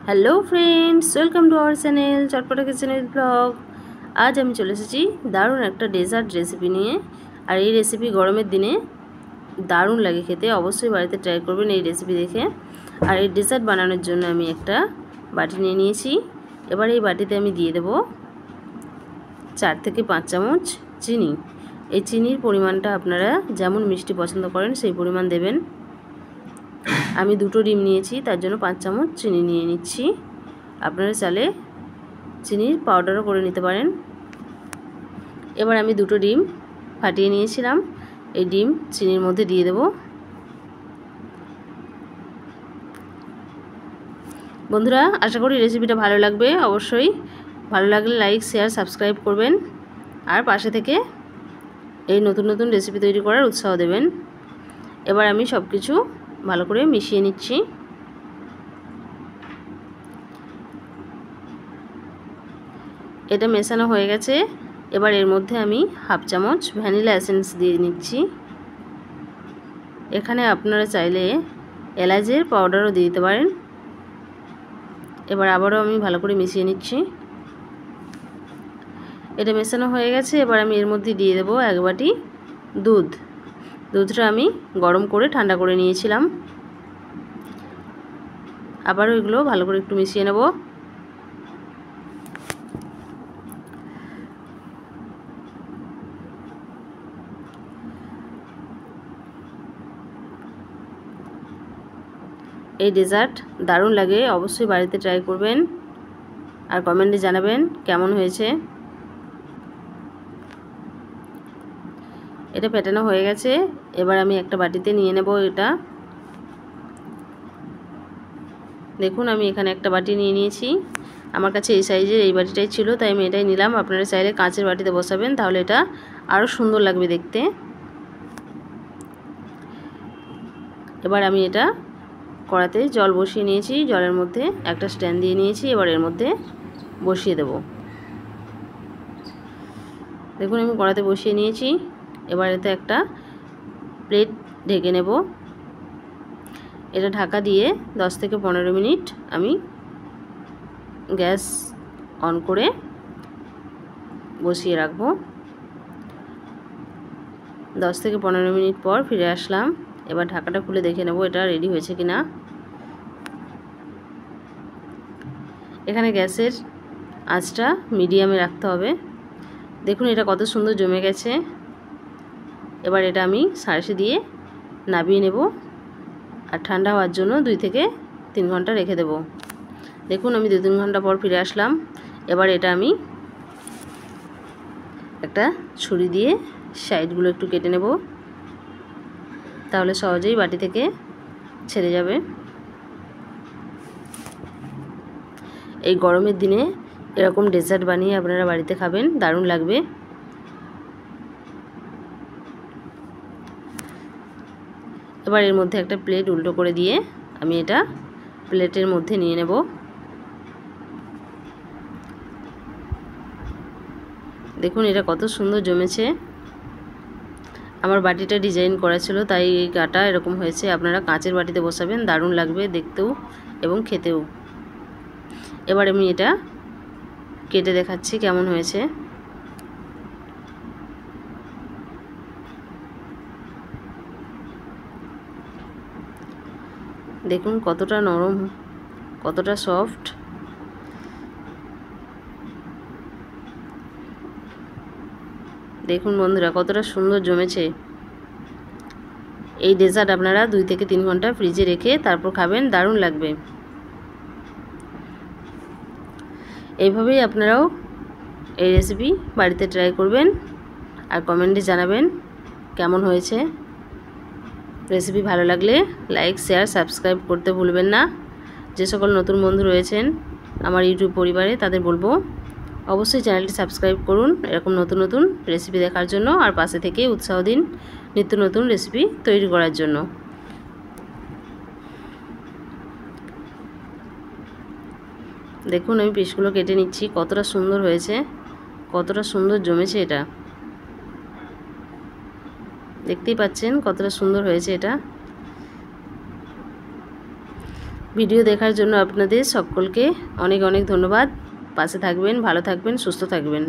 Hello friends, welcome to our channel Chatpata kitchen with blog. আজ আমি চলে এসেছি দারুণ একটা ডেজার্ট রেসিপি নিয়ে। আর এই রেসিপি গরমের দিনে দারুণ লাগে খেতে, অবশ্যই বাড়িতে ট্রাই করবেন এই রেসিপি দেখে। আর এই ডেজার্ট বানানোর জন্য আমি একটা বাটি নিয়ে নিয়েছি। এবার এই বাটিতে আমি দিয়ে দেব 4 থেকে 5 চামচ চিনি। এই চিনির পরিমাণটা আপনারা যেমন মিষ্টি পছন্দ করেন সেই পরিমাণ দেবেন। আমি 2টো ডিম নিয়েছি, তার জন্য 5 চামচ চিনি নিয়ে নিচ্ছি। আপনারা চাইলে চিনির পাউডারও করে নিতে পারেন। এবার আমি 2টো ডিম ফাটিয়ে নিয়েছিলাম, এই ডিম চিনির মধ্যে দিয়ে দেব। বন্ধুরা, আশা করি রেসিপিটা ভালো লাগবে। অবশ্যই ভালো লাগলে লাইক, শেয়ার, সাবস্ক্রাইব করবেন। আর পাশে থেকে এই নতুন নতুন রেসিপি তৈরি করার উৎসাহ দেবেন। এবার আমি সব কিছু ভালো করে মিশিয়ে নিচ্ছি। এটা মেশানো হয়ে গেছে। এবার এর মধ্যে আমি হাফ চামচ ভ্যানিলা এসেন্স দিয়ে নিচ্ছি। এখানে আপনারা চাইলে এলাচের পাউডারও দিয়ে দিতে পারেন। এবার আবারও আমি ভালো করে মিশিয়ে নিচ্ছি। এটা মেশানো হয়ে গেছে। এবার আমি এর মধ্যে দিয়ে দেবো 1 বাটি দুধ। দুধটা আমি গরম করে ঠান্ডা করে নিয়েছিলাম। আবারও এগুলো ভালো করে একটু মিশিয়ে নেব। এই ডেজার্ট দারুণ লাগে, অবশ্যই বাড়িতে ট্রাই করবেন আর কমেন্টে জানাবেন কেমন হয়েছে। এটা ফেটানো হয়ে গেছে। এবার আমি একটা বাটিতে নিয়ে নেব এটা। দেখুন, আমি এখানে একটা বাটি নিয়ে নিয়েছি। আমার কাছে এই সাইজের এই বাটিটাই ছিল, তাই আমি এটাই নিলাম। আপনারা চাইলে কাঁচের বাটিতে বসাবেন, তাহলে এটা আরও সুন্দর লাগবে দেখতে। এবার আমি এটা কড়াতে জল বসিয়ে নিয়েছি। জলের মধ্যে একটা স্ট্যান্ড দিয়ে নিয়েছি। এবার এর মধ্যে বসিয়ে দেব। দেখুন, আমি কড়াতে বসিয়ে নিয়েছি। এবার এতে একটা প্লেট ঢেকে নেব। এটা ঢাকা দিয়ে 10 থেকে 15 মিনিট আমি গ্যাস অন করে বসিয়ে রাখবো। 10 থেকে 15 মিনিট পর ফিরে আসলাম। এবার ঢাকাটা খুলে দেখে নেব এটা রেডি হয়েছে কিনা। এখানে গ্যাসের আঁচটা মিডিয়ামে রাখতে হবে। দেখুন, এটা কত সুন্দর জমে গেছে। এবার এটা আমি সাঁড়াশি দিয়ে নামিয়ে নেব আর ঠান্ডা হওয়ার জন্য 2 থেকে 3 ঘন্টা রেখে দেব। দেখুন, আমি 2-3 ঘন্টা পর ফিরে আসলাম। এবার এটা আমি একটা ছুরি দিয়ে সাইডগুলো একটু কেটে নেব, তাহলে সহজেই বাটি থেকে ছেড়ে যাবে। এই গরমের দিনে এরকম ডেজার্ট বানিয়ে আপনারা বাড়িতে খাবেন, দারুণ লাগবে। এবার এর মধ্যে একটা প্লেট উল্টো করে দিয়ে আমি এটা প্লেটের মধ্যে নিয়ে নেব। দেখুন, এটা কত সুন্দর জমেছে। আমার বাটিটা ডিজাইন করা ছিল, তাই এই গাটা এরকম হয়েছে। আপনারা কাঁচের বাটিতে বসাবেন, দারুণ লাগবে দেখতেও এবং খেতেও। এবার আমি এটা কেটে দেখাচ্ছি কেমন হয়েছে। দেখুন কতটা নরম, কতটা সফট। দেখুন বন্ধুরা, কতটা সুন্দর জমেছে। এই ডেজার্ট আপনারা 2 থেকে 3 ঘন্টা ফ্রিজে রেখে তারপর খাবেন, দারুণ লাগবে। এইভাবেই আপনারাও এই রেসিপি বাড়িতে ট্রাই করবেন আর কমেন্টে জানাবেন কেমন হয়েছে। রেসিপি ভালো লাগলে লাইক, শেয়ার, সাবস্ক্রাইব করতে ভুলবেন না। যে সকল নতুন বন্ধু রয়েছেন আমার ইউটিউব পরিবারে, তাদের বলবো অবশ্যই চ্যানেলটি সাবস্ক্রাইব করুন এরকম নতুন নতুন রেসিপি দেখার জন্য। আর পাশে থেকে উৎসাহ দিন নিত্য নতুন রেসিপি তৈরি করার জন্য। দেখুন, আমি পিসগুলো কেটে নিচ্ছি। কতটা সুন্দর হয়েছে, কতটা সুন্দর জমেছে। এটা দেখতেই পাচ্ছেন কতটা সুন্দর হয়েছে এটা। ভিডিও দেখার জন্য আপনাদের সকলকে অনেক অনেক ধন্যবাদ। পাশে থাকবেন, ভালো থাকবেন, সুস্থ থাকবেন।